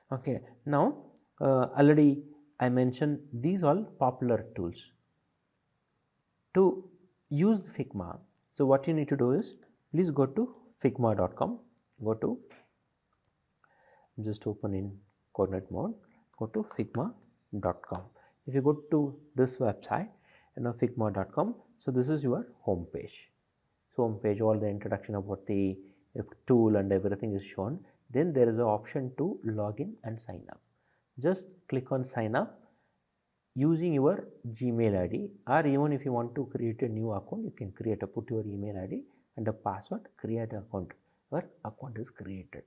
Okay, now already I mentioned these all popular tools to use the Figma. So what you need to do is, please go to figma.com, go to, just open in coordinate mode, go to figma.com. If you go to this website, figma.com, so this is your home page. So home page, all the introduction about the tool and everything is shown. Then there is an option to log in and sign up. Just click on sign up using your Gmail ID, or even if you want to create a new account, you can put your email ID and a password, create an account. Your account is created.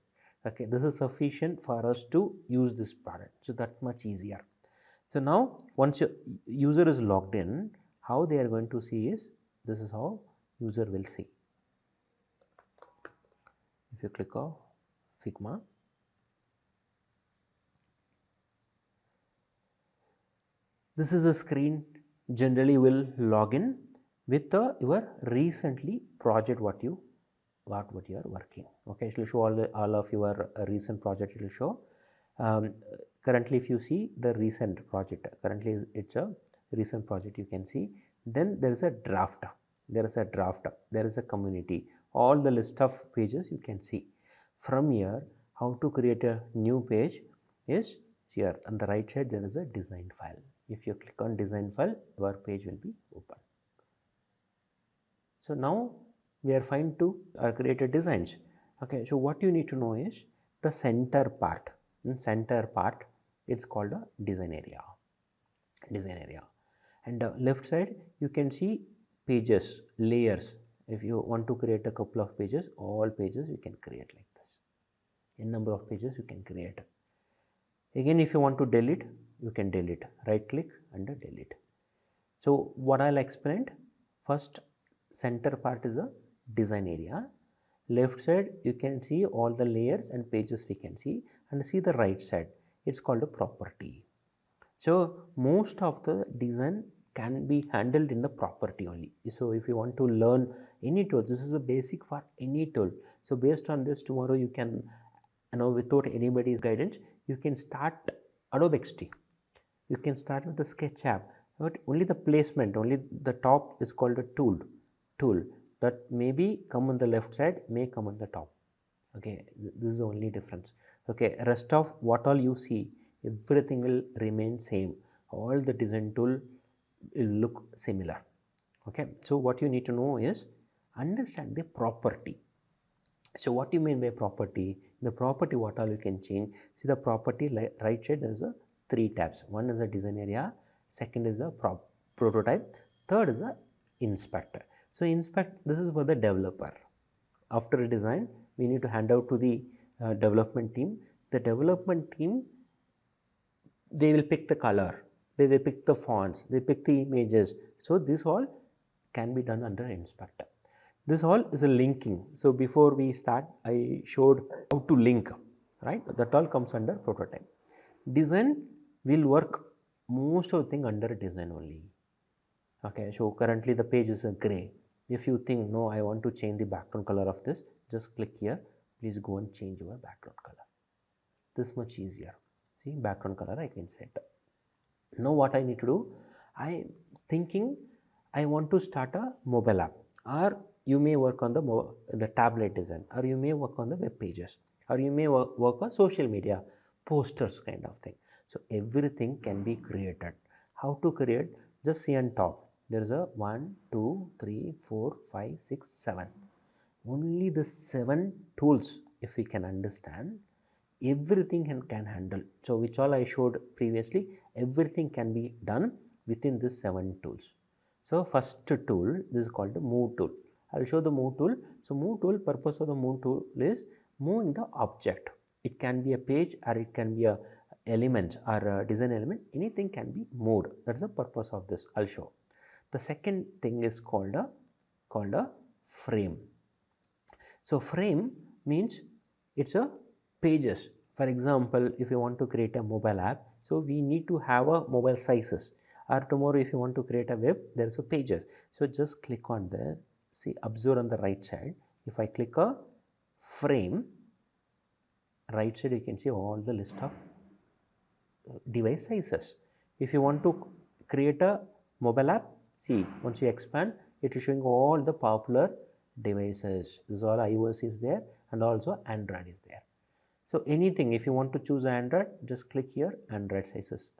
Okay, this is sufficient for us to use this product. So that much easier. So now once your user is logged in, how they are going to see is, this is how user will see. If you click on Figma, this is a screen. Generally will log in with your recently project what you are working. Okay, it will show all of your recent project. It will show currently, if you see the recent project, currently it's a recent project, you can see. Then there is a draft, there is a community, all the list of pages you can see. From here, how to create a new page is here on the right side. There is a design file. If you click on design file, your page will be open. So now we are fine to create a designs. Okay, so what you need to know is the center part. In center part, it's called a design area. And left side you can see pages, layers. If you want to create a couple of pages, all pages you can create like this. In number of pages you can create. Again, if you want to delete, you can delete. Right click and delete. So what I'll explain, first center part is a design area. Left side you can see all the layers and pages we can see, and see the right side, it's called a property. So most of the design can be handled in the property only. So if you want to learn any tool, this is a basic for any tool. So based on this, tomorrow you can, without anybody's guidance, you can start Adobe XD. You can start with the Sketch app, but only the placement, only the top is called a tool that maybe come on the left side, may come on the top. Okay, this is the only difference. Okay, rest of what all you see, everything will remain same. All the design tool will look similar. Okay, so what you need to know is understand the property. So what do you mean by property? The property, what all you can change? See the property right side, there is a 3 tabs. One is a design area, second is a prototype, third is a inspector. So inspect, this is for the developer. After a design, we need to hand out to the development team. The development team, they will pick the color, they will pick the fonts, they pick the images. So this all can be done under inspector. This all is a linking. So before we start, I showed how to link, right? That all comes under prototype. Design will work most of the thing under design only. Okay, so currently the page is a gray. If you think, no, I want to change the background color of this, just click here. Please go and change your background color. This much easier. See, background color I can set. Now what I need to do, I thinking I want to start a mobile app, or you may work on the tablet design, or you may work on the web pages, or you may work on social media, posters kind of thing. So everything can be created. How to create? Just see on top. There is a 1, 2, 3, 4, 5, 6, 7. Only the 7 tools, if we can understand, everything can handle. So which all I showed previously, everything can be done within these 7 tools. So first tool, this is called the move tool. I will show the move tool. So move tool, purpose of the move tool is moving the object. It can be a page, or it can be a element or a design element. Anything can be moved. That's the purpose of this. I'll show. The second thing is called a frame. So frame means it's a pages. For example, if you want to create a mobile app, so we need to have a mobile sizes. Or tomorrow if you want to create a web, there is a pages. So just click on there. See, observe on the right side. If I click a frame right side you can see all the list of device sizes. If you want to create a mobile app, see, once you expand, it is showing all the popular devices. This is all iOS is there and also Android is there. So anything, if you want to choose Android, just click here, Android sizes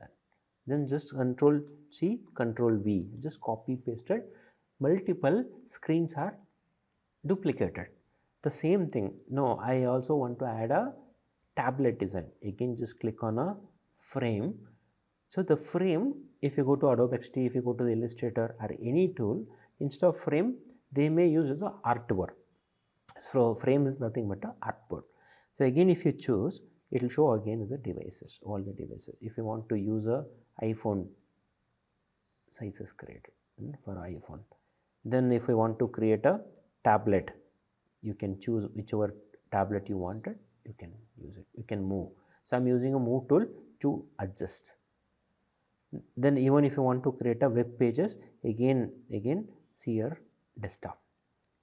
then just Control C, Control V, just copy pasted. Multiple screens are duplicated. The same thing, no, I also want to add a tablet design. Again, just click on a frame. So the frame, if you go to Adobe XD, if you go to the Illustrator or any tool, instead of frame, they may use as a artboard. So frame is nothing but a artboard. So again, if you choose, it will show again the devices, all the devices. If you want to use a iPhone, sizes created for iPhone. Then if you want to create a tablet, you can choose whichever tablet you wanted, you can use it, you can move. So I'm using a move tool to adjust. Then even if you want to create a web pages, again see your desktop,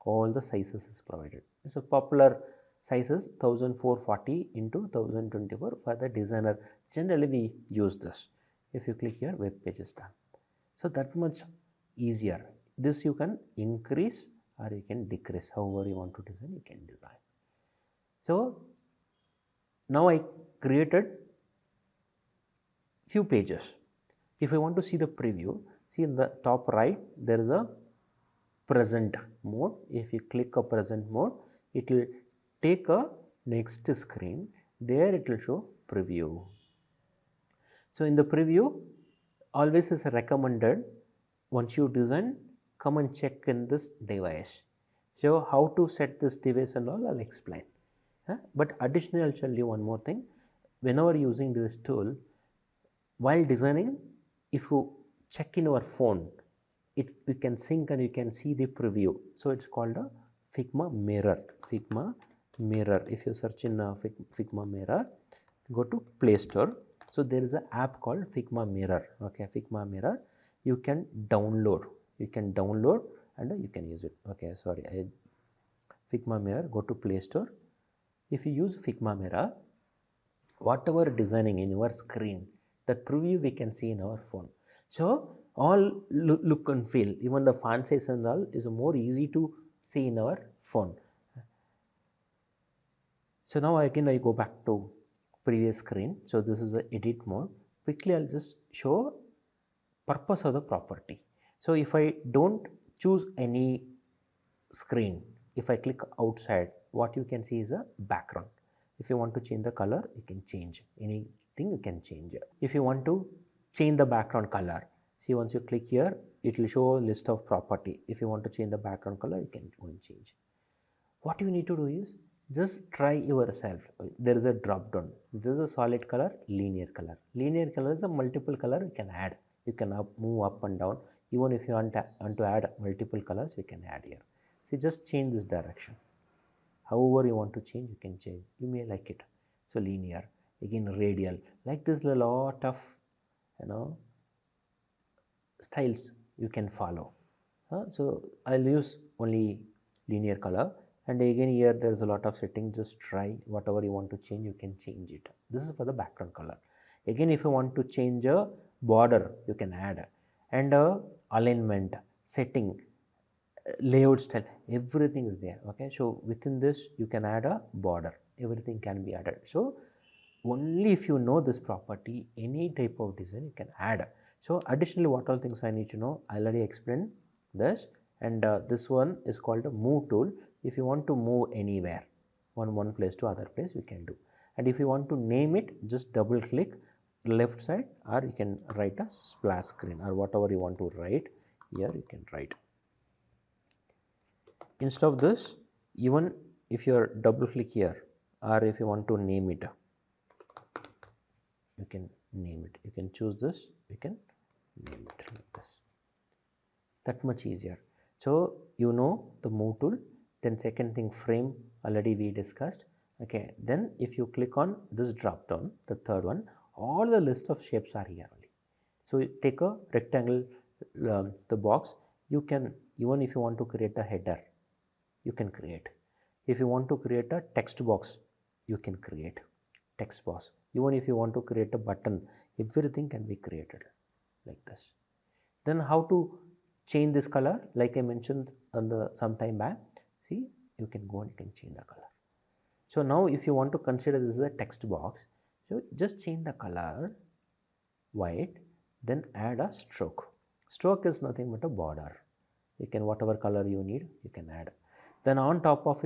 all the sizes is provided. So popular sizes 1440 into 1024 for the designer. Generally we use this. If you click here, web page is done. So that much easier. This you can increase or you can decrease, however you want to design, you can design. So now I created few pages. If I want to see the preview, see in the top right there is a present mode. If you click a present mode, it will take a next screen. There it will show preview. So in the preview, always is recommended, once you design, come and check in this device. So how to set this device and all, I'll explain. But additionally, I'll tell you one more thing. Whenever using this tool, while designing, if you check in your phone, you can sync and you can see the preview. So it's called a Figma Mirror. Figma Mirror. If you search in Figma Mirror, go to Play Store. So there is an app called Figma Mirror. Okay, Figma Mirror. You can download. You can download and you can use it. Okay, sorry. Figma Mirror. Go to Play Store. If you use Figma Mirror, whatever designing in your screen, that preview we can see in our phone. So all look and feel, even the font size and all is more easy to see in our phone. So now again I go back to previous screen. So this is the edit mode. Quickly I'll just show purpose of the property. So if I don't choose any screen, if I click outside, what you can see is a background. If you want to change the color, you can change anything, you can change it. If you want to change the background color, see, once you click here, it will show a list of property. If you want to change the background color, you can go and change. What you need to do is just try yourself. There is a drop down. This is a solid color, linear color. Linear color is a multiple color you can add. You can move up and down. Even if you want to add multiple colors, you can add here. See, just change this direction. However you want to change, you can change. You may like it. So linear, again radial. Like this, a lot of styles you can follow. So I'll use only linear color. And again here there is a lot of settings. Just try whatever you want to change, you can change it. This is for the background color. Again, if you want to change a border, you can add, and alignment, setting, layout style, everything is there. Okay, so within this you can add a border, everything can be added. So only if you know this property, any type of design you can add. So additionally, what all things I need to know, I already explained this. And this one is called a move tool. If you want to move anywhere, one place to other place, you can do. And if you want to name it, just double click left side, or you can write a splash screen, or whatever you want to write here, you can write. Instead of this, even if you are double click here, or if you want to name it, you can name it. You can choose this, you can name it like this. That much easier. So you know the move tool. Then second thing, frame, already we discussed. Okay, then if you click on this drop down, the third one, all the list of shapes are here only. So you take a rectangle, the box, you can, even if you want to create a header, you can create. If you want to create a text box, you can create. text box. Even if you want to create a button, everything can be created like this. Then how to change this color? Like I mentioned on the some time back, see, you can go and you can change the color. So now if you want to consider this as a text box, so just change the color white, then add a stroke. Stroke is nothing but a border. You can, whatever color you need, you can add. Then on top of,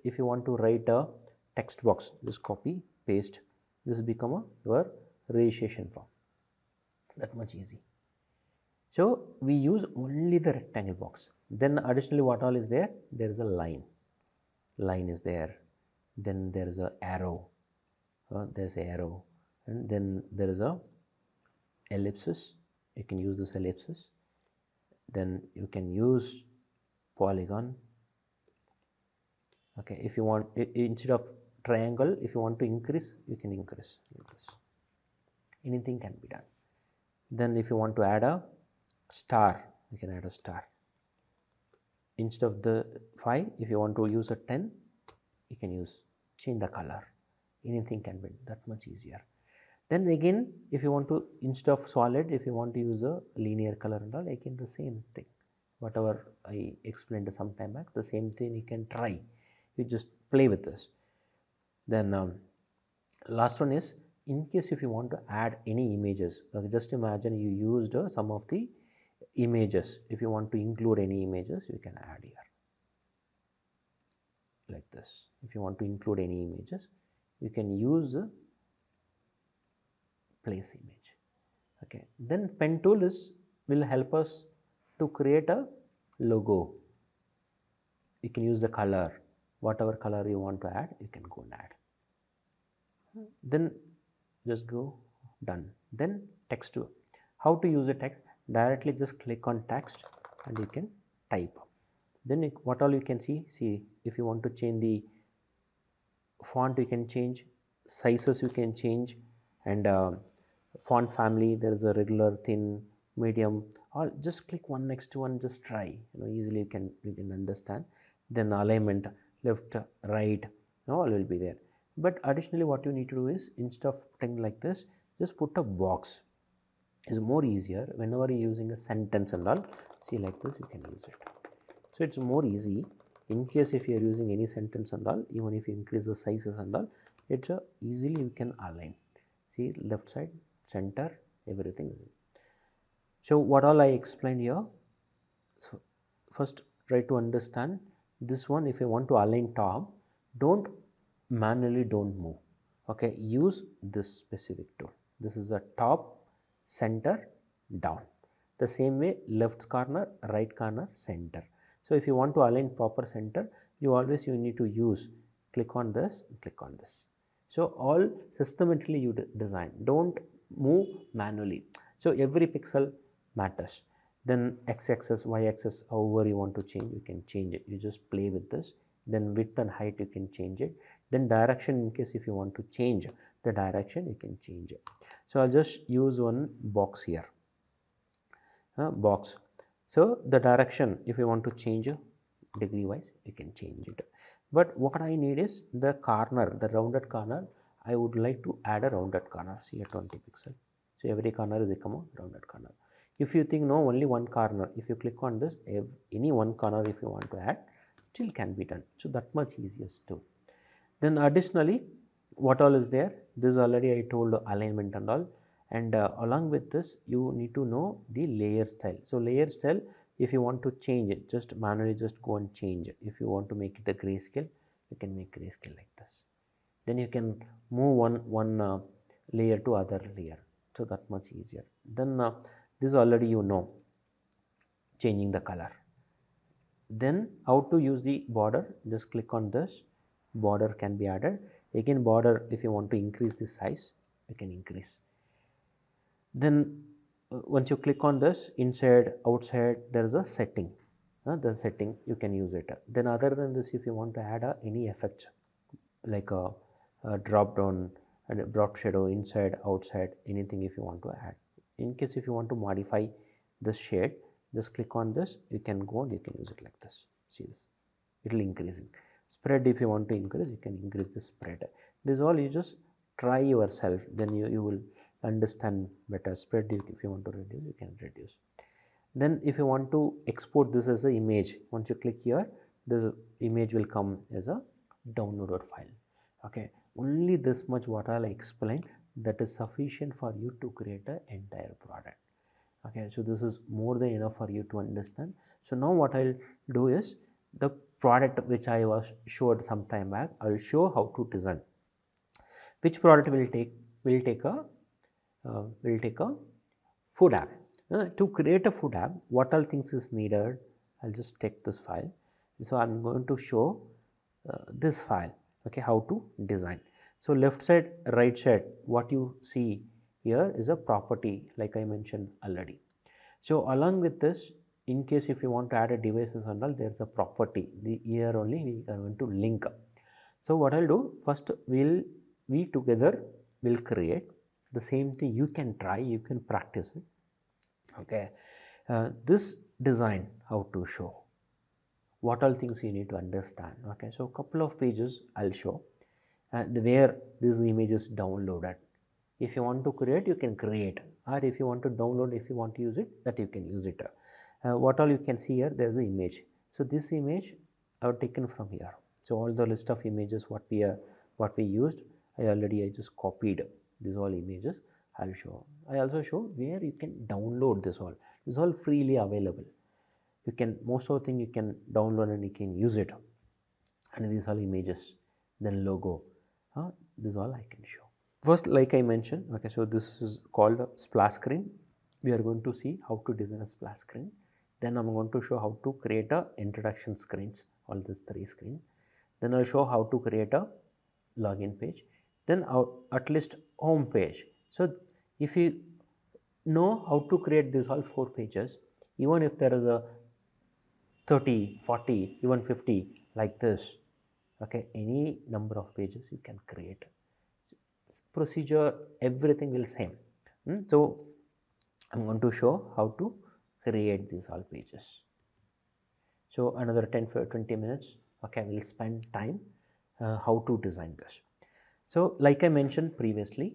if you want to write a text box, just copy, paste, this become your registration form. That much easy. So we use only the rectangle box. Then additionally, what all is there? There is a line. Line is there. Then there is a arrow. There's an arrow, and then there is a ellipsis. You can use this ellipsis. Then you can use polygon. Okay, if you want, instead of triangle, if you want to increase, you can increase like this. Anything can be done. Then if you want to add a star, you can add a star. Instead of the 5, if you want to use a 10, you can use, change the color. Anything can be that much easier. Then again, if you want to, instead of solid, if you want to use a linear color and all, again the same thing. Whatever I explained some time back, the same thing you can try. You just play with this. Then last one is, in case if you want to add any images, just imagine you used some of the images. If you want to include any images, you can add here like this. If you want to include any images, you can use place image. Okay, then pen tool will help us to create a logo. You can use the color, whatever color you want to add, you can go and add. Then just go, done. Then text. How to use the text? Directly just click on text and you can type. Then what all you can see, if you want to change the font, you can change, sizes you can change, and font family, there is a regular, thin, medium, or just click one next to one, just try, easily you can understand. Then alignment, left, right, all will be there. But additionally what you need to do is, instead of putting like this, just put a box. Is more easier whenever you're using a sentence and all. See, like this you can use it. So it's more easy. In case if you are using any sentence and all, even if you increase the sizes and all, it's easily you can align. See, left side, center, everything. So what all I explained here. So first try to understand this one. If you want to align top, don't manually move. Okay, use this specific tool. This is a top, center, down. The same way, left corner, right corner, center. So if you want to align proper center, you need to use, click on this, click on this. So all systematically you design. Don't move manually. So every pixel matters. Then x-axis, y-axis, however you want to change, you can change it. You just play with this. Then width and height, you can change it. Then direction, in case if you want to change the direction, you can change it. So I'll just use one box here. Box. So the direction, if you want to change degree wise, you can change it. But what I need is the corner, the rounded corner. I would like to add a rounded corner. See, a 20 pixel. So every corner will become a rounded corner. If you think no, only one corner, if you click on this, any one corner if you want to add, still can be done. So that much easiest too. Then additionally, what all is there? This already I told alignment and all. And along with this, you need to know the layer style. So layer style, if you want to change it, just manually just go and change it. If you want to make it a grayscale, you can make grayscale like this. Then you can move one layer to other layer. So that much easier. Then this already you know, changing the color. Then how to use the border? Just click on this. Border can be added. Again, border, if you want to increase the size, you can increase. Then once you click on this, inside, outside, there is a setting. The setting, you can use it. Then other than this, if you want to add any effect, like a drop down and a drop shadow, inside, outside, anything if you want to add. In case if you want to modify this shade, just click on this, you can go and you can use it like this. See this, it will increasing. Spread, if you want to increase, you can increase the spread. This all you just try yourself, then you will understand better. Spread, if you want to reduce, you can reduce. Then if you want to export this as an image, once you click here, this image will come as a downloaded file. Okay, only this much what I'll explain, that is sufficient for you to create an entire product. Okay, so this is more than enough for you to understand. So now what I'll do is, the product which I was showed some time back, I will show how to design. Which product will take a food app. To create a food app, what all things is needed? I'll just take this file. So I'm going to show this file. Okay, how to design. So left side, right side, what you see here is a property, like I mentioned already. So along with this, in case if you want to add a devices and all, there's a property. Here only we are going to link. So what I'll do first, we together will create the same thing. You can try, you can practice it. Okay, this design how to show, what all things you need to understand. Okay, so couple of pages I'll show, where this image is downloaded. If you want to create, you can create, or if you want to download, if you want to use it, that you can use it. What all you can see here, there is an image. So this image I have taken from here. So all the list of images what we used, I just copied these all images. I'll show. I also show where you can download this all. This is all freely available. You can, most of the thing you can download and you can use it. And these all images, then logo. This all I can show. First, like I mentioned, okay, so this is called a splash screen. We are going to see how to design a splash screen. Then I'm going to show how to create a introduction screens, all these 3 screens. Then I'll show how to create a login page. Then at least home page. So if you know how to create these all 4 pages, even if there is a 30, 40, even 50 like this, okay, any number of pages you can create. Procedure, everything will same. So I'm going to show how to create these all pages. So another 10-20 minutes, okay, we'll spend time how to design this. So like I mentioned previously,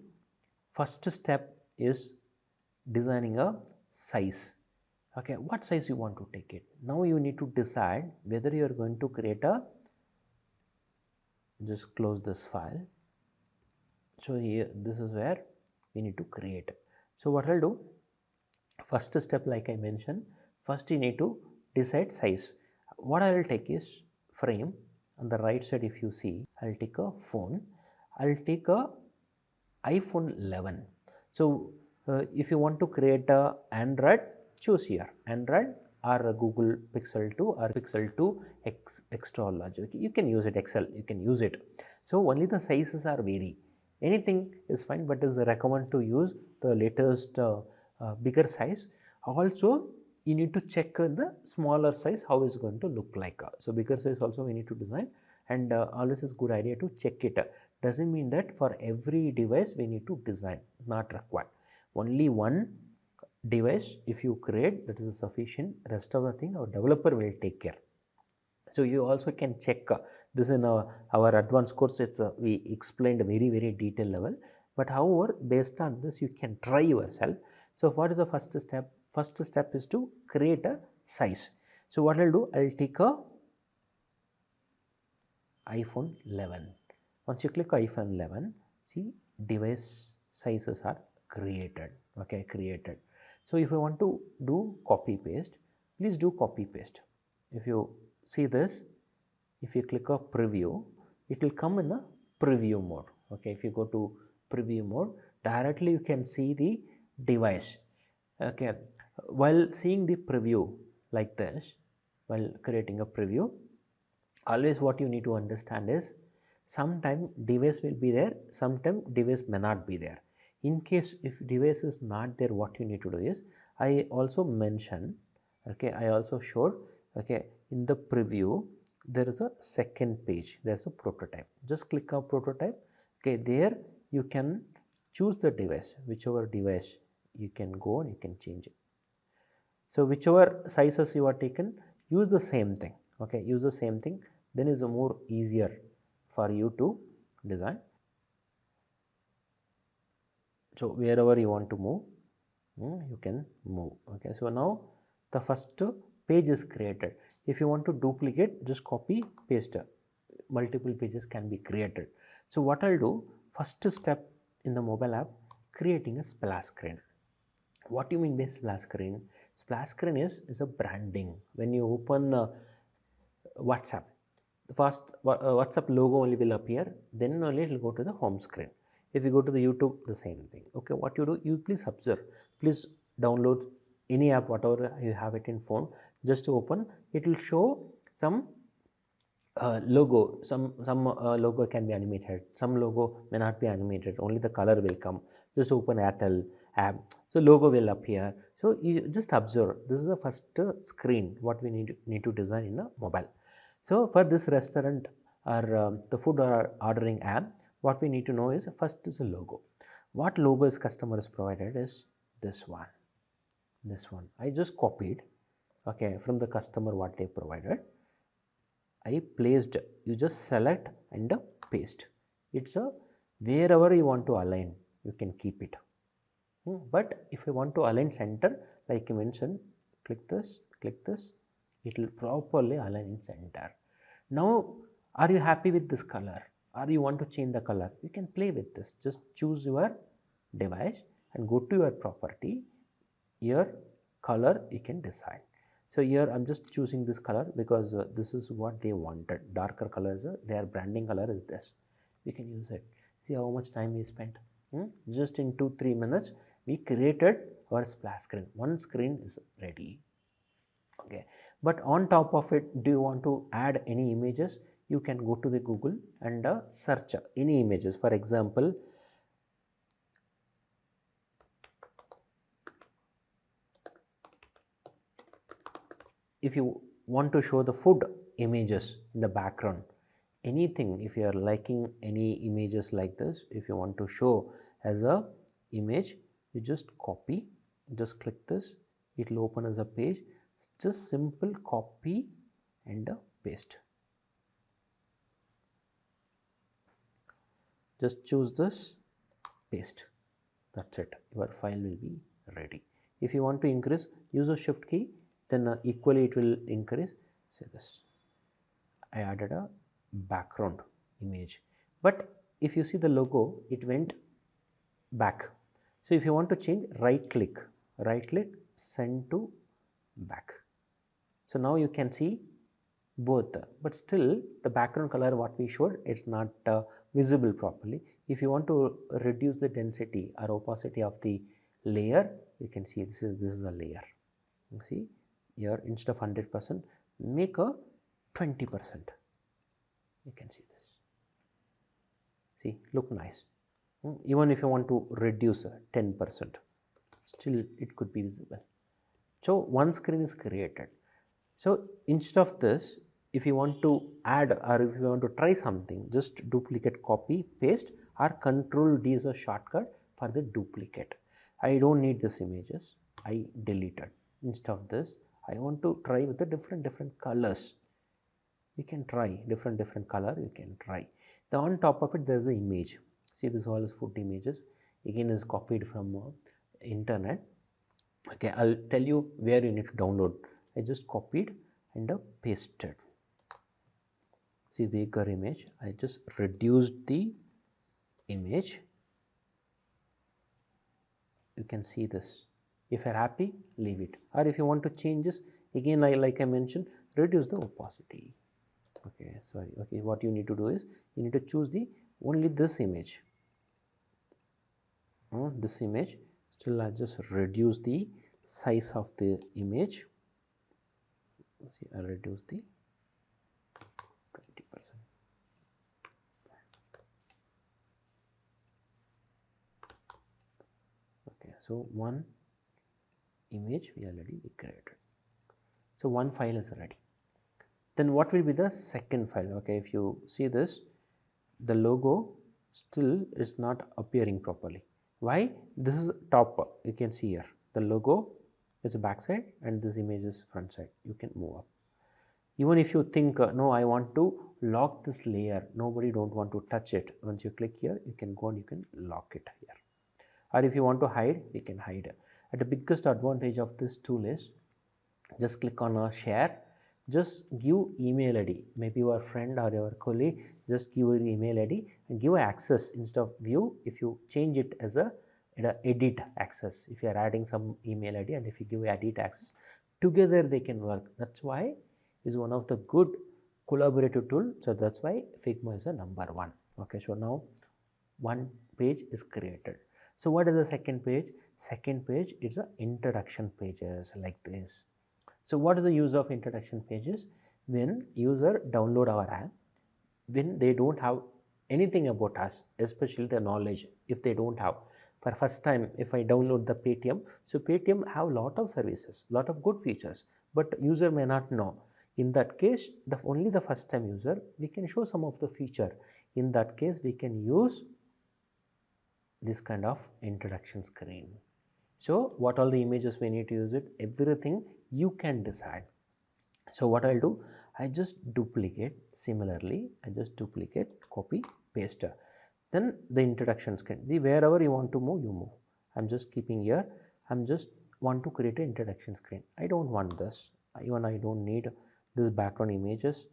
first step is designing a size. Okay, what size you want to take it? Now you need to decide whether you are going to create a, just close this file. So here, this is where we need to create. So what I'll do, first step like I mentioned, first you need to decide size. What I will take is frame. On the right side if you see, I'll take a phone. I'll take a iPhone 11. So if you want to create a Android, choose here Android or a Google Pixel 2 or Pixel 2 extra large. Okay, you can use it, Excel, you can use it. So only the sizes are vary. Anything is fine, but is recommend to use the latest bigger size. Also, you need to check the smaller size how it's going to look like. So bigger size also we need to design, and always is good idea to check it. Doesn't mean that for every device we need to design, not required. Only one device if you create, that is sufficient. Rest of the thing our developer will take care. So you also can check this in our advanced course. It's we explained a very detailed level, but however based on this you can try yourself. So what is the first step? First step is to create a size. So what I'll do, I'll take a iPhone 11. Once you click iPhone 11, see device sizes are created. Okay, created. So if you want to do copy paste, please do copy paste. If you see this, if you click a preview, it will come in a preview mode. Okay, if you go to preview mode, directly you can see the device. Okay, while seeing the preview like this, while creating a preview, always what you need to understand is sometime device will be there, sometime device may not be there. In case if device is not there, what you need to do is, I also mentioned, okay, I also showed, okay, in the preview there is a second page, there is a prototype. Just click on prototype. Okay, there you can choose the device, whichever device you can go and you can change it. So whichever sizes you are taken, use the same thing. Okay, use the same thing, then is a more easier for you to design. So wherever you want to move, you can move. Okay, so now the first page is created. If you want to duplicate, just copy paste, multiple pages can be created. So what I'll do, first step in the mobile app, creating a splash screen. What do you mean by splash screen? Splash screen is a branding. When you open WhatsApp, the first WhatsApp logo only will appear, then only it will go to the home screen. If you go to the YouTube, the same thing. Okay, what you do, you please observe, please download any app, whatever you have it in phone, just to open, it will show some logo. Some logo can be animated, some logo may not be animated, only the color will come. Just open Airtel app, so logo will appear. So you just observe, this is the first screen what we need to design in a mobile. So for this restaurant or the food ordering app, what we need to know is, first is a logo. What logo is customer is provided is this one. This one I just copied, okay, from the customer what they provided. I placed, you just select and paste. It's a wherever you want to align, you can keep it. But if you want to align center, like you mentioned, click this, it will properly align in center. Now, are you happy with this color, or you want to change the color? You can play with this. Just choose your device and go to your property. Your color you can decide. So here I'm just choosing this color because this is what they wanted. Darker colors, their branding color is this. We can use it. See how much time we spent. Just in 2-3 minutes we created our splash screen. One screen is ready. Okay, but on top of it, do you want to add any images? You can go to the Google and search any images. For example, if you want to show the food images in the background, anything, if you are liking any images like this, if you want to show as a image, you just copy, just click this, it will open as a page. Just simple copy and paste. Just choose this, paste. That's it. Your file will be ready. If you want to increase, use a shift key, then equally it will increase. Say this. I added a background image, but if you see the logo, it went back. So if you want to change, right click, send to back. So now you can see both, but still the background color what we showed, it's not visible properly. If you want to reduce the density or opacity of the layer, you can see this is a layer. You see here, instead of 100%, make a 20%. You can see this. See, look nice. Even if you want to reduce 10%, still it could be visible. So one screen is created. So instead of this, if you want to add or if you want to try something, just duplicate, copy, paste, or Control D is a shortcut for the duplicate. I don't need these images, I deleted. Instead of this, I want to try with the different colors. You can try different color, you can try. The on top of it there is an image. See, this all is food images, again is copied from internet. Okay, I'll tell you where you need to download. I just copied and pasted. See, bigger image, I just reduced the image. You can see this. If you're happy, leave it, or if you want to change this, again like I mentioned, reduce the opacity. Okay, sorry. Okay, what you need to do is, you need to choose the only this image. This image, still I just reduce the size of the image. See, I reduce the 20%. Okay, so one image we already created. So one file is ready. Then what will be the second file? Okay, if you see this, the logo still is not appearing properly. Why? This is top, you can see here, the logo is back side and this image is front side. You can move up. Even if you think, no, I want to lock this layer, nobody don't want to touch it. Once you click here, you can go and you can lock it here. or if you want to hide, we can hide. And the biggest advantage of this tool is just click on a share, just give email ID, maybe your friend or your colleague, just give your email ID and give access instead of view. If you change it as a edit access, if you are adding some email ID and if you give edit access, together they can work. That's why is one of the good collaborative tool. So that's why Figma is a number one. Okay, so now one page is created. So what is the second page? Second page is a introduction pages like this. So what is the use of introduction pages? When user download our app, when they don't have anything about us, especially the knowledge, if they don't have, for first time if I download the Paytm, so Paytm have lot of services, lot of good features, but user may not know. In that case, only the first time user, we can show some of the feature. In that case, we can use this kind of introduction screen. So what all the images we need to use it, everything you can decide. So what I'll do, I just duplicate, similarly I just duplicate, copy, paste, then the introduction screen, wherever you want to move, you move. I'm just keeping here, I'm just want to create an introduction screen. I don't want this, even I don't need this background images.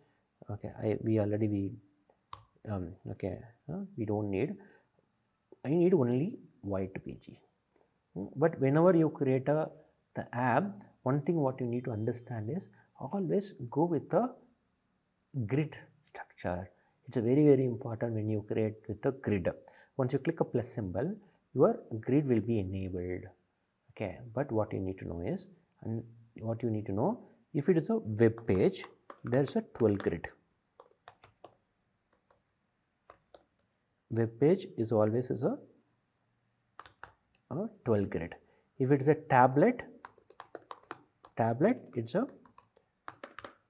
Okay, we don't need, I need only white PG. But whenever you create the app, one thing what you need to understand is always go with the grid structure. It's a very important when you create with the grid. Once you click a plus symbol, your grid will be enabled. Okay, but what you need to know is, and what you need to know, if it is a web page, there is a 12 grid. Web page is always is a 12 grid. If it is a tablet it's a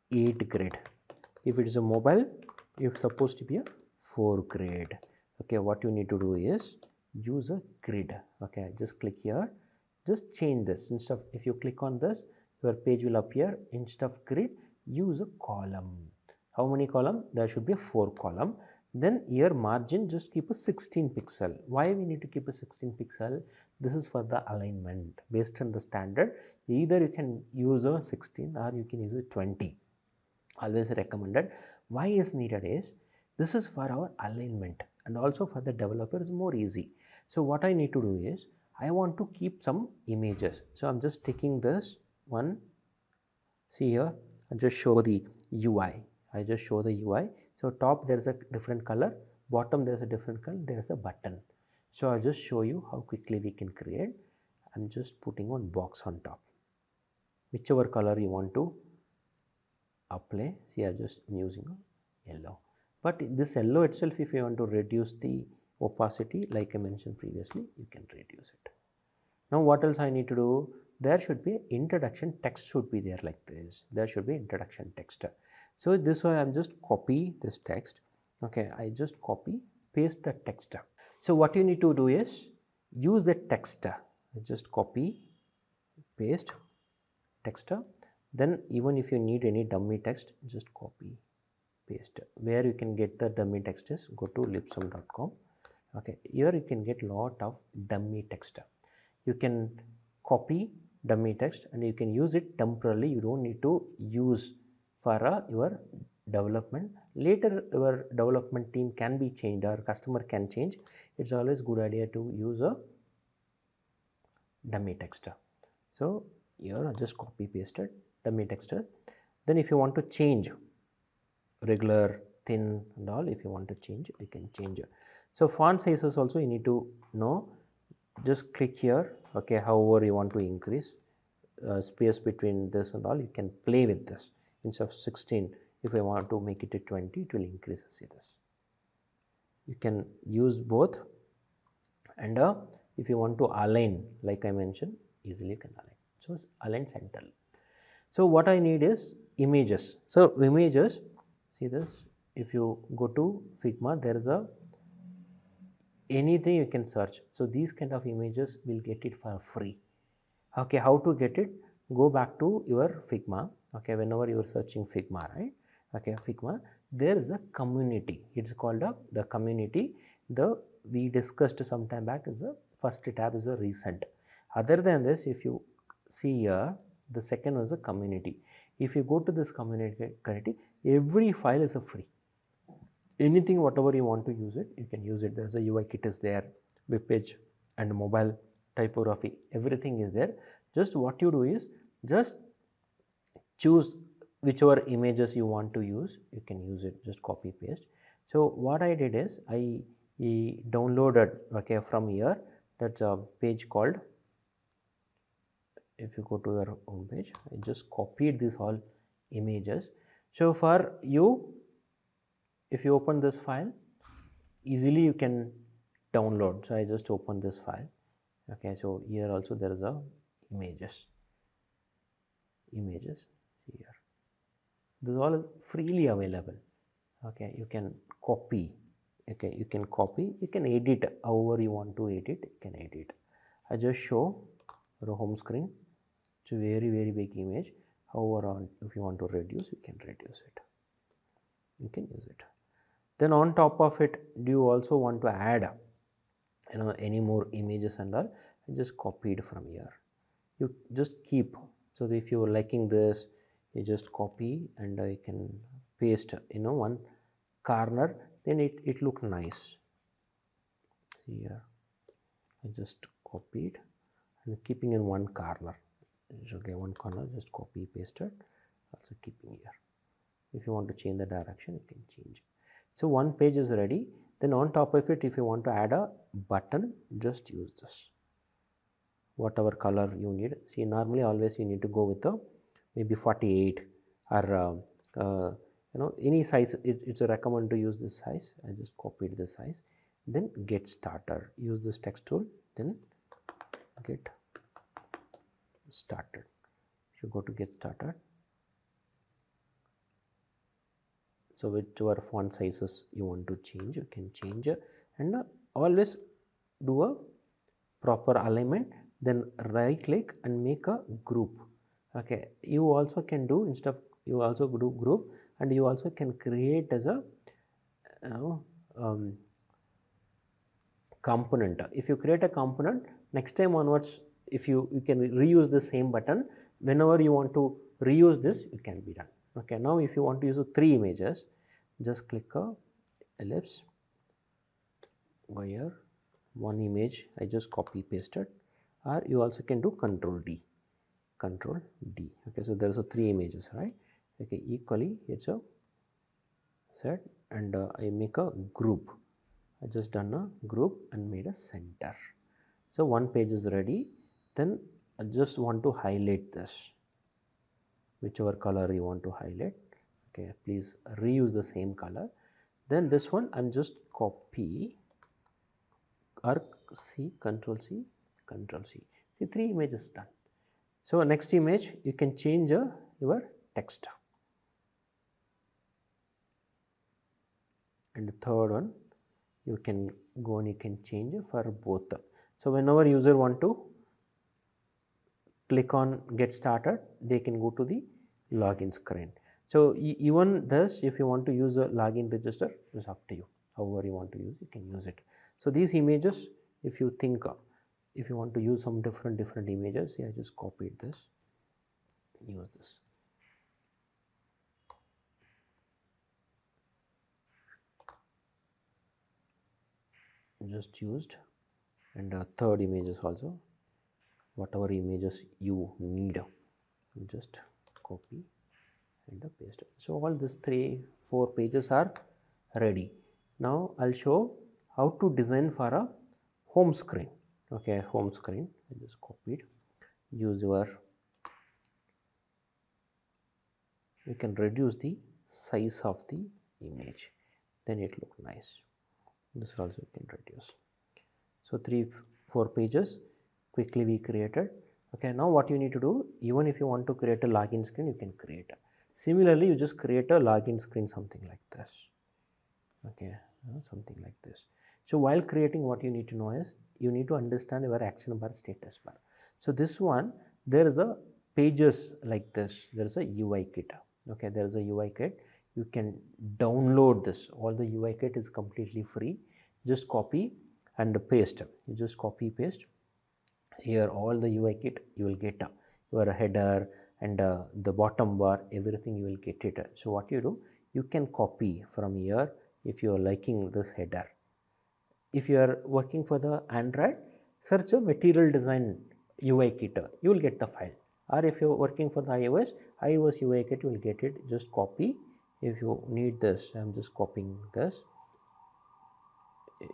8 grid. If it is a mobile, it's supposed to be a 4 grid. Okay, what you need to do is use a grid. Okay, just click here, just change this. Instead of, if you click on this, your page will appear. Instead of grid, use a column. How many column? There should be a 4 column. Then here margin, just keep a 16 pixel. Why we need to keep a 16 pixel? This is for the alignment based on the standard. Either you can use a 16 or you can use a 20. Always recommended. Why is needed is, this is for our alignment and also for the developer is more easy. So what I need to do is, I want to keep some images. So I'm just taking this one. See here, I just show the UI. I just show the UI. So top there is a different color, bottom there is a different color, there is a button. So I'll just show you how quickly we can create. I'm just putting one box on top. Whichever color you want to apply. See, I'm just using a yellow. But this yellow itself, if you want to reduce the opacity, like I mentioned previously, you can reduce it. Now what else I need to do? There should be introduction text should be there like this. There should be introduction text. So this way I'm just copy this text. Okay, I just copy, paste the text. So what you need to do is use the text. Just copy, paste text. Then even if you need any dummy text, just copy, paste. Where you can get the dummy text is, go to lipsum.com. Okay, here you can get lot of dummy text. You can copy dummy text and you can use it temporarily. You don't need to use for your development. Later your development team can be changed or customer can change. It's always good idea to use a dummy text. So here just copy pasted dummy text. Then if you want to change regular, thin and all, if you want to change, you can change it. So font sizes also you need to know. Just click here. Okay, however you want to increase space between this and all, you can play with this. Instead of 16, if I want to make it a 20, it will increase. See this. You can use both, and if you want to align, like I mentioned, easily you can align. So it's align central. So what I need is images. So images, see this. If you go to Figma, there is a anything you can search. So these kind of images will get it for free. Okay, how to get it? Go back to your Figma. Okay, whenever you are searching Figma, right? Okay, Figma, there is a community. It's called the community. We discussed some time back is a first tab is a recent. Other than this, if you see here, the second was a community. If you go to this community, every file is a free. Anything, whatever you want to use it, you can use it. There's a UI kit is there, web page and mobile typography, everything is there. Just what you do is just choose whichever images you want to use, you can use it, just copy paste. So what I did is I downloaded, okay, from here, that's a page called, if you go to your home page, I just copied these all images. So for you, if you open this file, easily you can download. So I just open this file. Okay, so here also there is a images here. This all is freely available. Okay, you can copy. Okay, you can copy, you can edit however you want to edit, you can edit. I just show the home screen. It's a very big image. However, if you want to reduce, you can reduce it. You can use it. Then on top of it, do you also want to add, you know, any more images and all? I just copied from here. You just keep. So if you are liking this, you just copy and I can paste, you know, one corner. Then it look nice. See here, I just copied and keeping in one corner. Okay, one corner, just copy pasted. Also keeping here. If you want to change the direction, you can change. So one page is ready. Then on top of it, if you want to add a button, just use this. Whatever color you need. See, normally always you need to go with a maybe 48 or you know, any size. It's a recommend to use this size. I just copied this size. Then get started. Use this text tool. Then get started. If you go to get started. So whichever font sizes you want to change, you can change, and always do a proper alignment. Then right click and make a group. Okay, you also can do, instead of, you also do group, and you also can create as a component. If you create a component, next time onwards, if you can reuse the same button, whenever you want to reuse this, it can be done. Okay, now if you want to use 3 images, just click a ellipse, go here, one image, I just copy pasted, or you also can do Control D. Okay, so there is 3 images, right? Okay, equally it's a set, and I make a group. I just done a group and made a center. So one page is ready. Then I just want to highlight this, whichever color you want to highlight. Okay, please reuse the same color. Then this one I'm just copy or C, Control C, Control C. See, 3 images done. So next image you can change your text, and the third one you can go and you can change for both. So whenever user want to click on get started, they can go to the login screen. So even this, if you want to use a login register, it's up to you. However you want to use, you can use it. So these images, if you think, if you want to use some different images, yeah, just copied this, use this. Just used, and third images also, whatever images you need, just copy and paste. So all these 3-4 pages are ready. Now I'll show how to design for a home screen. Okay, home screen, I just copied. Use your, you can reduce the size of the image, then it look nice. This also you can reduce. So 3-4 pages quickly we created. Okay, now what you need to do, even if you want to create a login screen, you can create. Similarly, you just create a login screen, something like this. Okay, something like this. So while creating, what you need to know is, you need to understand your action bar, status bar. So this one, there is a pages like this, there is a UI kit. Okay, there is a UI kit. You can download this. All the UI kit is completely free. Just copy and paste. You just copy paste here. All the UI kit you will get your header and the bottom bar, everything you will get it. So what you do, you can copy from here if you are liking this header. If you are working for the Android, search a material design UI kit, you will get the file. Or if you are working for the iOS UI kit, you will get it. Just copy. If you need this, I am just copying this.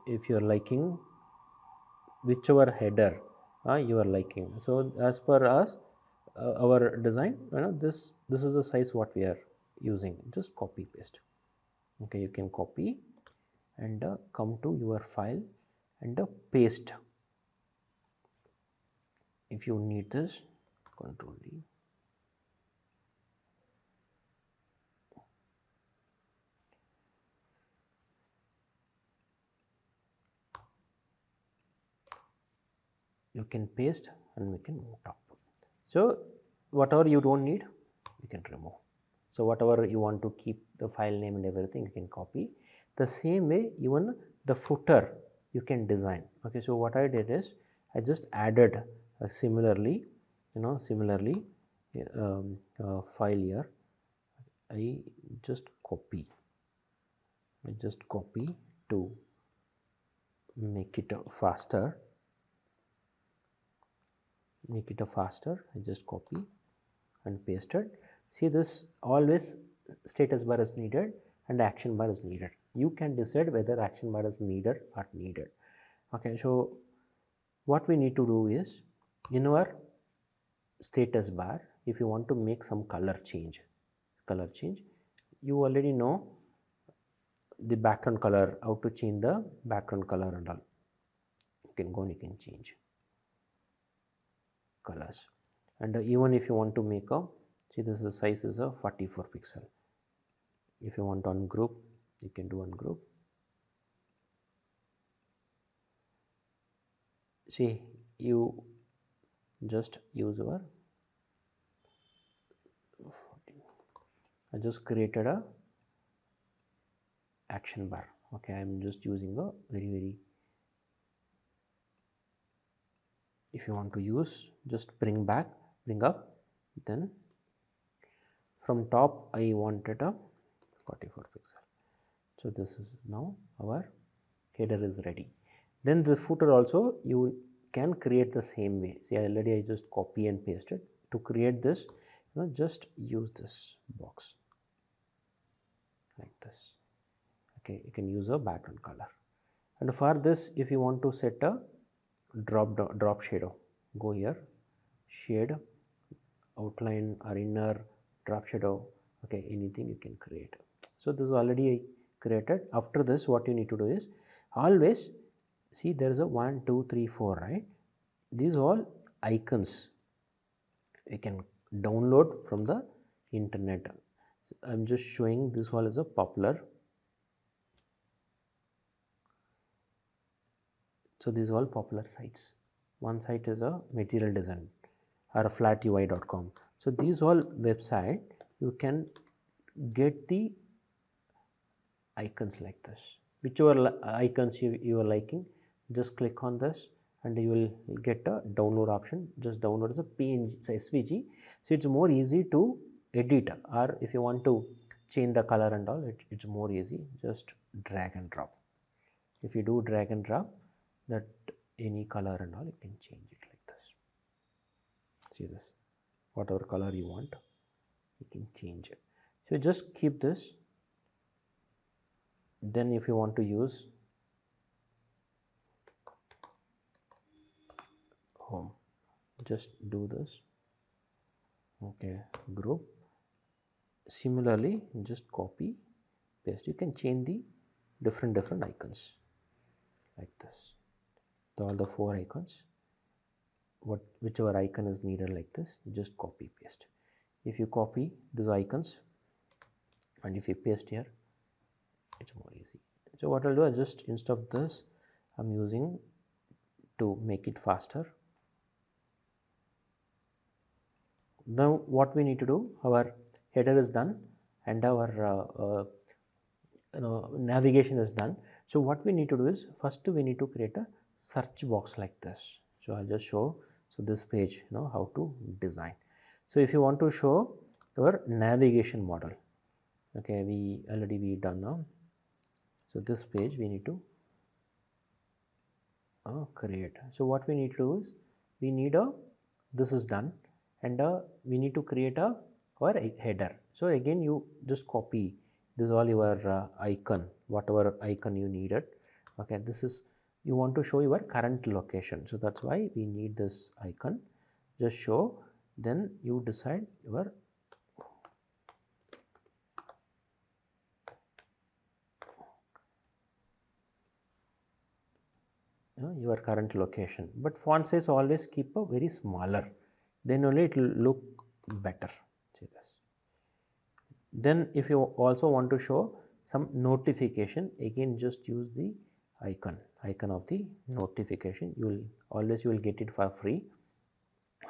If you are liking whichever header you are liking, so as per us, our design, this is the size what we are using. Just copy paste. Okay, you can copy and come to your file and paste. If you need this, Control D. You can paste and we can move top. So whatever you don't need, you can remove. So whatever you want to keep the file name and everything, you can copy. The same way, even the footer you can design. Okay, so what I did is I just added similarly, file here. I just copy to make it faster. I just copy and pasted. See, this always status bar is needed and action bar is needed. You can decide whether action bar is needed or not needed. Okay, so what we need to do is, in our status bar, if you want to make some color change, you already know the background color, how to change the background color and all. You can go and you can change colors. And even if you want to make a, see, this is the size is a 44 pixel. If you want to ungroup, you can do ungroup. See, you just use your, I just created a action bar. Okay, I am just using a very, if you want to use, just bring up, then from top I wanted a 44 pixel. So this is now our header is ready. Then the footer also you can create the same way. See, already I just copy and pasted. To create this, just use this box like this. Okay, you can use a background color. And for this, if you want to set a drop shadow, go here, shade, outline or inner, drop shadow. Okay, anything you can create. So this is already created. After this, what you need to do is, always see, there is a 1 2 3 4, right? These all icons you can download from the internet. I'm just showing this all as a popular. So these are all popular sites. One site is a material design or a flatui.com. So these all website you can get the icons like this. Whichever icons you are liking, just click on this and you will get a download option. Just download as a PNG, SVG. So it's more easy to edit, or if you want to change the color and all, it's more easy. Just drag and drop. If you do drag and drop, that any color and all, you can change it like this. See this, whatever color you want, you can change it. So just keep this. Then if you want to use home, just do this. Okay, group. Similarly, just copy, paste. You can change the different icons like this. All the 4 icons, whichever icon is needed like this, you just copy paste. If you copy these icons and if you paste here, it's more easy. So what I'll do, I just, instead of this, I'm using to make it faster. Now what we need to do, our header is done and our navigation is done. So what we need to do is, first we need to create a search box like this. So I'll just show, so this page, how to design. So if you want to show your navigation model, okay, we done now. So this page we need to create. So what we need to do is, we need this is done, and we need to create our header. So again, you just copy this, all your icon, whatever icon you needed. Okay, this is, you want to show your current location, so that's why we need this icon. Just show, then you decide your current location, but font size always keep a very smaller, then only it will look better. See this. Then if you also want to show some notification, again just use the icon of the notification. You will get it for free.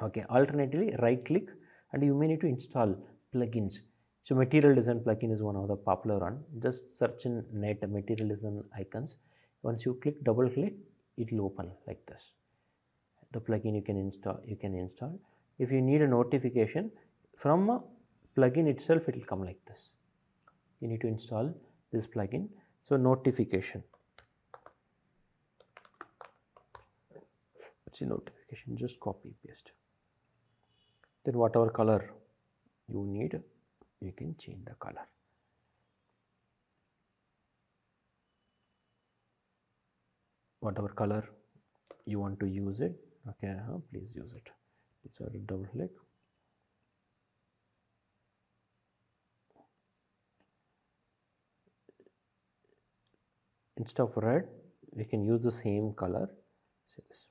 Okay, alternatively right click, and you may need to install plugins. So material design plugin is one of the popular one. Just search in net material design icons. Once you double click, it will open like this. The plugin you can install. If you need a notification from a plugin itself, it will come like this. You need to install this plugin. So notification, just copy paste. Then whatever color you need, you can change the color. Whatever color you want to use it, okay, please use it. It's a double click. Instead of red, we can use the same color. See this.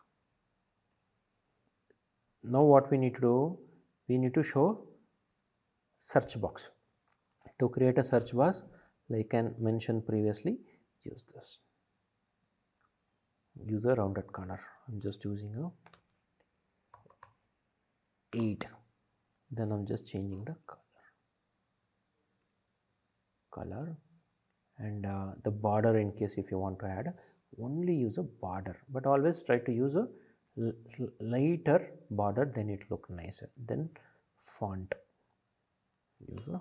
Now what we need to do, we need to show search box. To create a search box, like I mentioned previously, use this. Use a rounded corner. I'm just using a 8. Then I'm just changing the color, and the border, in case if you want to add, only use a border, but always try to use a lighter border, then it look nicer. Then font, use a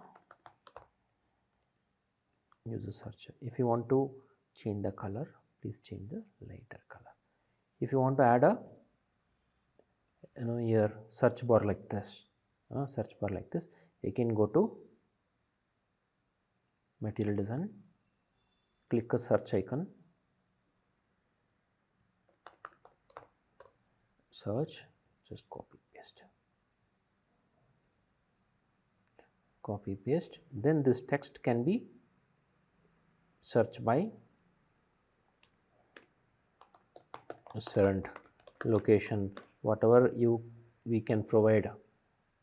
search. If you want to change the color, please change the lighter color. If you want to add a here search bar like this, you can go to material design, click a search icon, search, just copy paste. Then this text can be searched by current location, whatever we can provide,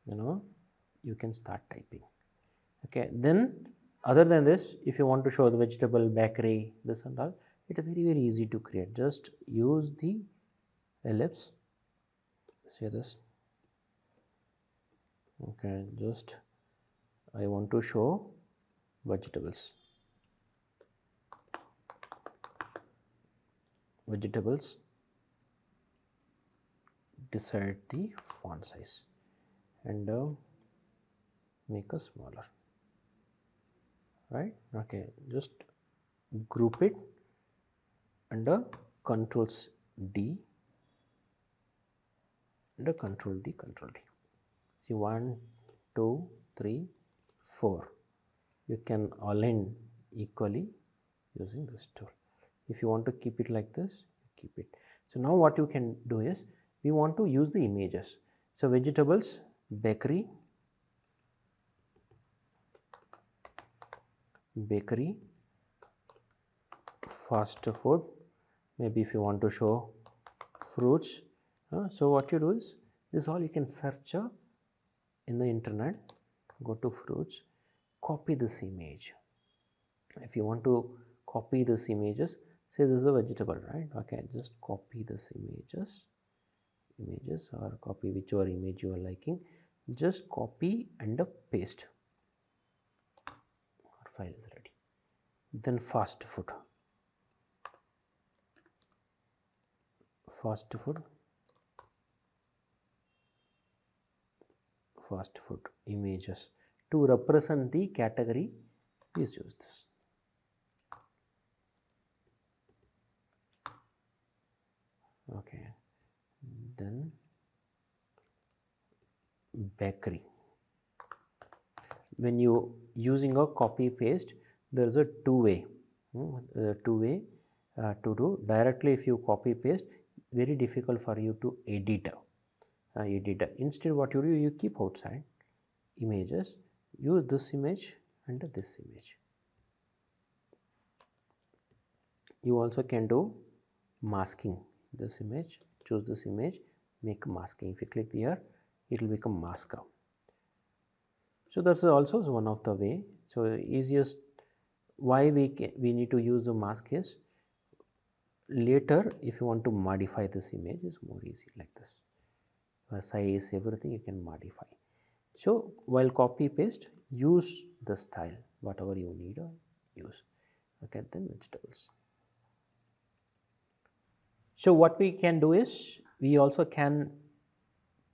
you can start typing. Okay, then other than this, if you want to show the vegetable, bakery, this and all, it is very easy to create. Just use the ellipse. See this. Okay, just I want to show vegetables. Decide the font size and make a smaller, right? Okay, just group it under Controls D, under Control D. See, 1, 2, 3, 4. You can align equally using this tool. If you want to keep it like this, keep it. So now what you can do is, we want to use the images. So vegetables, bakery, fast food, maybe if you want to show fruits. So what you do is, this all you can search in the internet, go to fruits, copy this image. If you want to copy this images, say this is a vegetable, right? Okay, just copy this images, or copy whichever image you are liking, just copy and paste. Our file is ready. Then fast food, fast food images. To represent the category, please use this. Okay, then bakery. When you using a copy paste, there is a two-way to do. Directly if you copy paste, very difficult for you to edit. Instead what you do, you keep outside images, use this image and this image. You also can do masking this image, choose this image, make masking. If you click here, it will become masker. So that's also one of the way. So easiest why we need to use the mask is later if you want to modify this image is more easy like this. Size, everything you can modify. So while copy paste, use the style whatever you need or use. Okay, then vegetables. So what we can do is we also can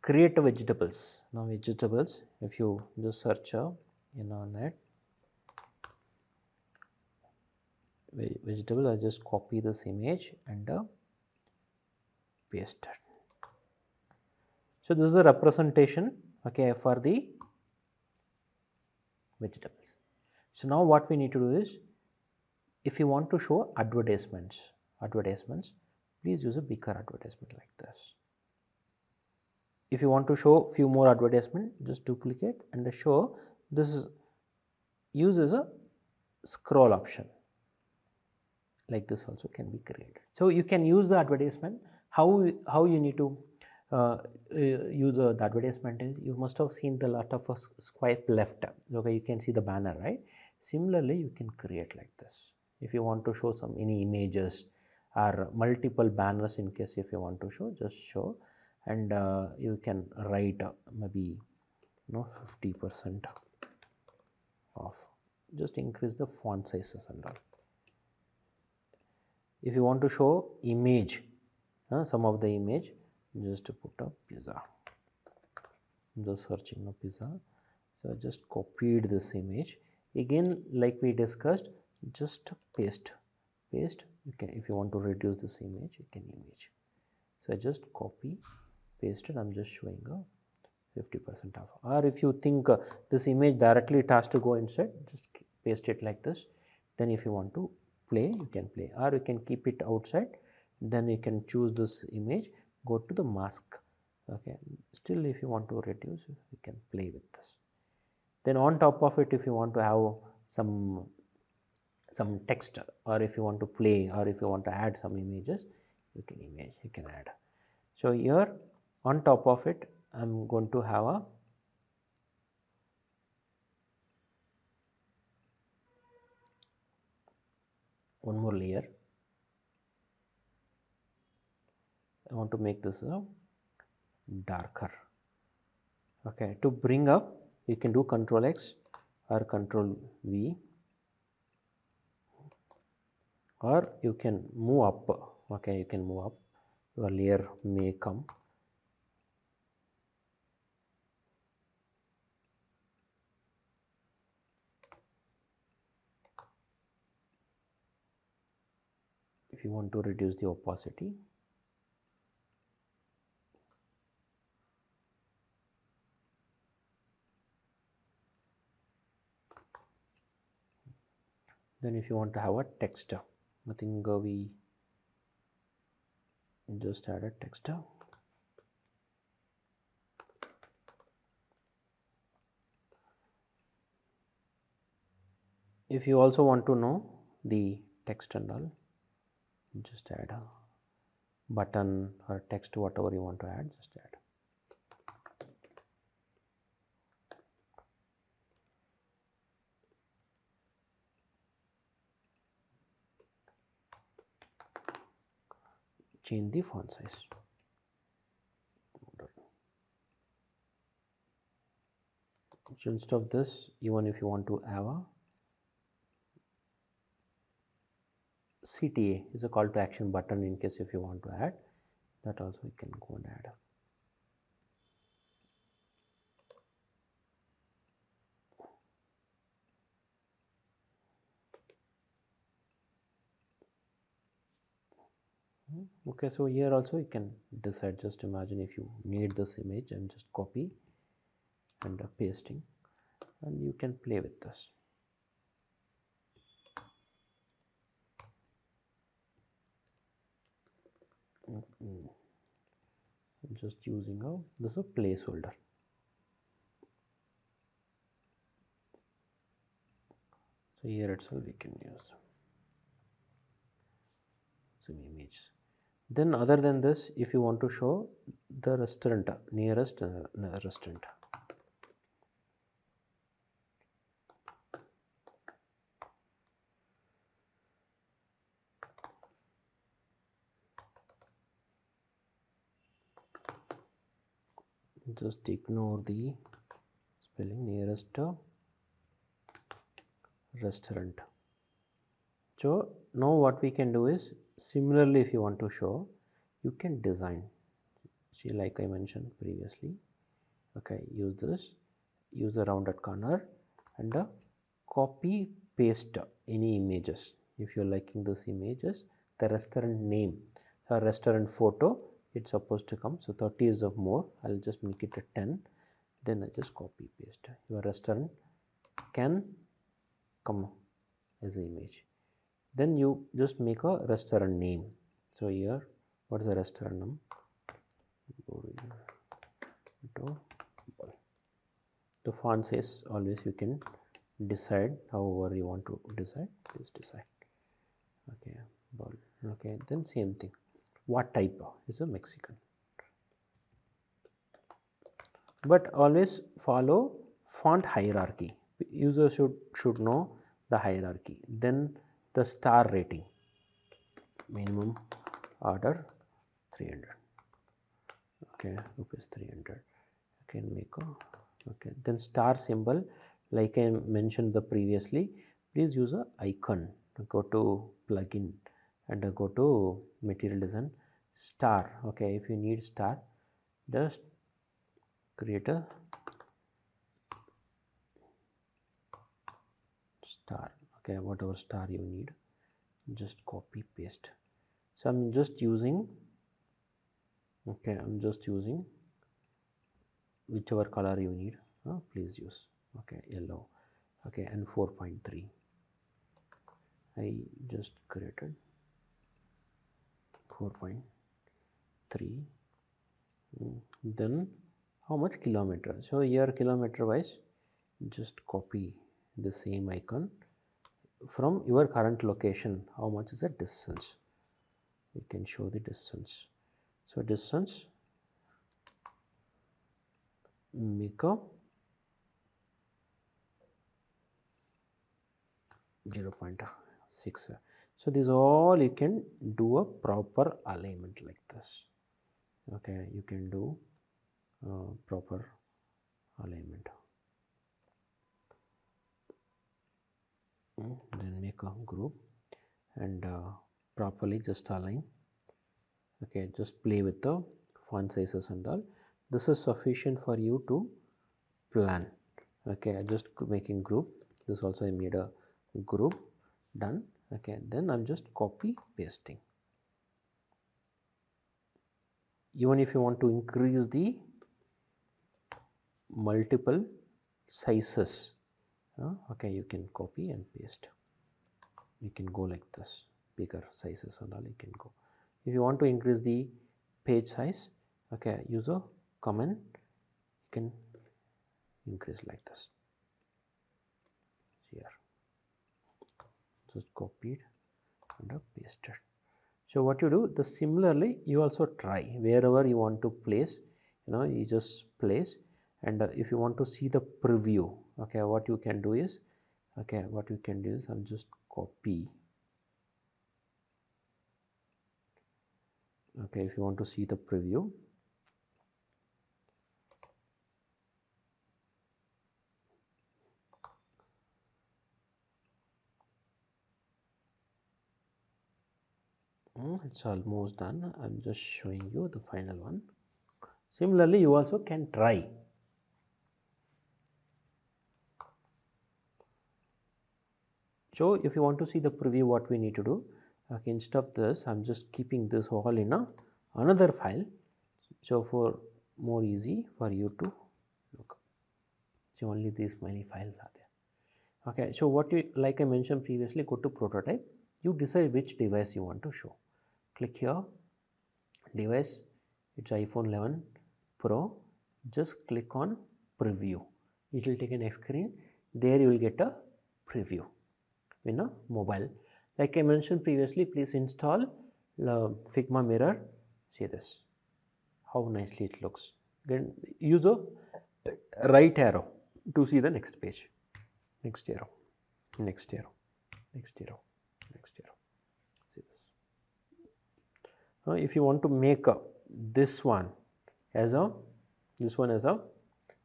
create vegetables. Now vegetables, if you just search in our net vegetable, I just copy this image and paste it. So this is a representation, okay, for the vegetables. So now what we need to do is, if you want to show advertisements, please use a bigger advertisement like this. If you want to show few more advertisement, just duplicate and show. This is use as a scroll option. Like this also can be created. So you can use the advertisement. How you need to use the advertisement is, you must have seen the lot of a swipe left. Okay, you can see the banner, right? Similarly, you can create like this. If you want to show any images or multiple banners, in case if you want to show, just show, and you can write maybe 50% off. Just increase the font sizes and all. If you want to show image, some of the image, just put a pizza. Just searching a pizza. So I just copied this image. Again, like we discussed, just paste. You can, if you want to reduce this image, you can image. So I just copy, paste it. I'm just showing a 50% off. Or if you think this image directly it has to go inside, just paste it like this. Then if you want to play, you can play, or you can keep it outside. Then you can choose this image, go to the mask. Okay, still if you want to reduce, you can play with this. Then on top of it, if you want to have some text, or if you want to play, or if you want to add some images, you can add. So here on top of it, I'm going to have one more layer. I want to make this darker. Okay, to bring up, you can do Control X or Control V, or you can move up. Okay, you can move up. Your layer may come. If you want to reduce the opacity, then if you want to have a text, I think we just add a text. If you also want to know the text and all, just add a button or text, whatever you want to add, just add. Change the font size. So instead of this, even if you want to have a CTA is a call to action button, in case if you want to add, that also we can go and add. Okay, so here also you can decide, just imagine if you need this image and just copy and pasting, and you can play with this. Just using this is a placeholder. So here itself we can use some image. Then other than this, if you want to show the restaurant, nearest restaurant, just ignore the spelling, nearest restaurant. So now what we can do is, similarly if you want to show, you can design. See, like I mentioned previously, okay, use this, use a rounded corner and copy paste any images. If you're liking this images, the restaurant name, a restaurant photo, it's supposed to come. So 30 is of more, I'll just make it a 10, then I just copy paste. Your restaurant can come as an image. Then you just make a restaurant name. So here, what is the restaurant name? The font size always you can decide however you want to decide. Please decide. Okay, bold. Okay, then same thing. What type is a Mexican? But always follow font hierarchy. User should know the hierarchy. Then the star rating. Minimum order 300. Okay, rupees 300. I can make a, okay, then star symbol, like I mentioned the previously, please use a icon. Go to plugin and go to material design, star. Okay, if you need star, just create a star. Okay, whatever star you need, just copy paste. So I'm just using, okay, I'm just using whichever color you need, please use. Okay, yellow. Okay, and 4.3 I just created 4.3. Then how much kilometer? So here kilometer wise, just copy the same icon from your current location. How much is the distance? We can show the distance. So distance, make a 0.6. So this all you can do a proper alignment like this. Okay, you can do proper alignment. Then make a group and properly just align. Okay, just play with the font sizes and all. This is sufficient for you to plan. Okay, just making group. This also I made a group, done. Okay, then I'm just copy pasting. Even if you want to increase the multiple sizes, okay, you can copy and paste. You can go like this, bigger sizes and all you can go. If you want to increase the page size, okay, use a command, you can increase like this. Here, just copied and pasted. So what you do, the similarly you also try wherever you want to place, you just place. And if you want to see the preview, okay, what you can do is, I'm just copy. Okay, if you want to see the preview, It's almost done. I'm just showing you the final one. Similarly, you also can try. So if you want to see the preview, what we need to do, okay, instead of this, I'm just keeping this all in another file. So for more easy for you to look. So only these many files are there. Okay, so what you, like I mentioned previously, go to prototype. You decide which device you want to show. Click here, device, it's iPhone 11 Pro. Just click on preview. It will take a next screen. There you will get a preview in a mobile. Like I mentioned previously, please install the Figma Mirror. See this, how nicely it looks. Then use a right arrow to see the next page. Next arrow, next arrow, next arrow, next arrow. See this. If you want to make this one as a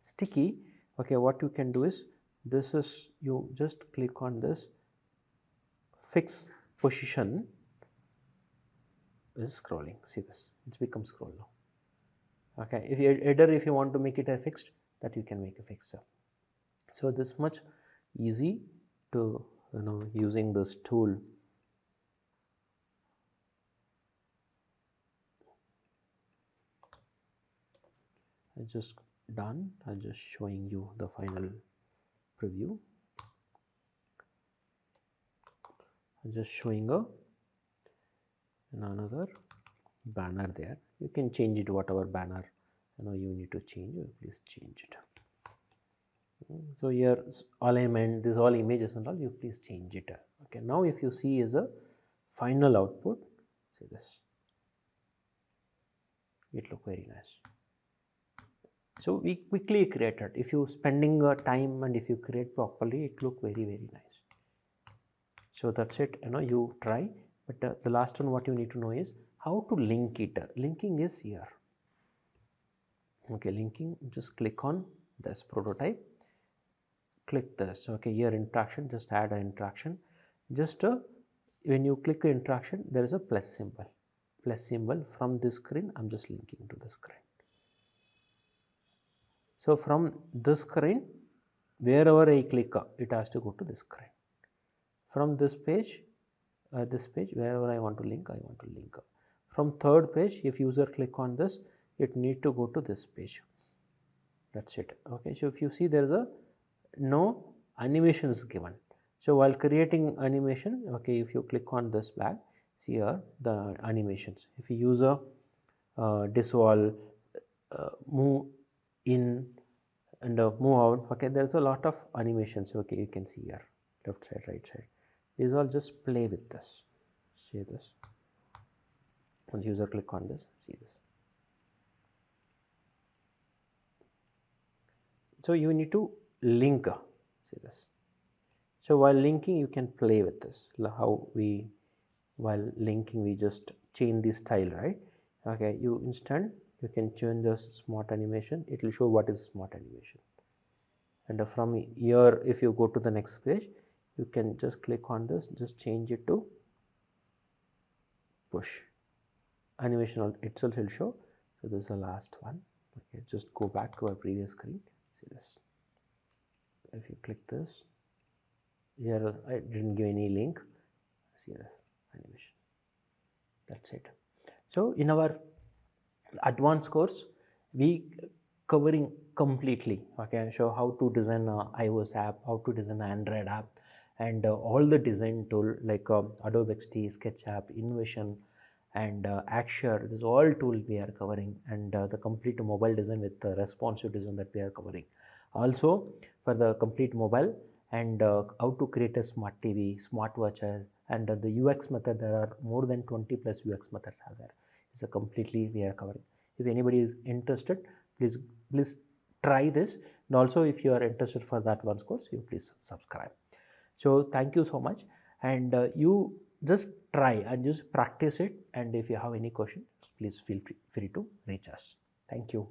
sticky, okay, what you can do is, this is, you just click on this fix position is scrolling. See this, it's become scroll now. Okay, if you want to make it a fixed, that you can make a fixed. So this much easy to using this tool. I just done. I'm just showing you the final preview. I'm just showing another banner there. You can change it, whatever banner you need to change, please change it. So here alignment, this all images and all, you please change it. Okay, now if you see is a final output, see this, it look very nice. So we quickly created. If you spending time and if you create properly, it look very nice. So that's it. You try. But the last one, what you need to know is how to link it. Linking is here. Okay, linking. Just click on this prototype. Click this. Okay, here interaction. Just add an interaction. Just when you click interaction, there is a plus symbol. Plus symbol from this screen. I'm just linking to the screen. So from this screen, wherever I click, it has to go to this screen. From this page, wherever I want to link, I want to link. From third page, if user click on this, it need to go to this page. That's it. Okay, so if you see, there is no animations given. So while creating animation, okay, if you click on this bag, see here the animations. If you use a dissolve, move in and move out, okay, there's a lot of animations. Okay, you can see here, left side, right side. These all just play with this. See this. Once user click on this, see this. So you need to link. See this. So while linking, you can play with this. How while linking, we just change the style, right? Okay, you can change the smart animation. It will show what is smart animation. And from here, if you go to the next page, you can just click on this, just change it to push. Animation itself will show. So this is the last one. Okay, just go back to our previous screen. See this. If you click this, here I didn't give any link. See this animation. That's it. So in our advanced course, we covering completely. Okay, so how to design an iOS app, how to design an Android app, and all the design tool like Adobe XD, SketchUp, Innovation, and Axure. This is all tool we are covering, and the complete mobile design with responsive design that we are covering. Also for the complete mobile, and how to create a smart TV, smart watches, and the UX method. There are more than 20 plus UX methods are there. It's a completely we are covering. If anybody is interested, please try this, and also if you are interested for that one course, you please subscribe. So thank you so much, and you just try and just practice it, and if you have any questions, please feel free to reach us. Thank you.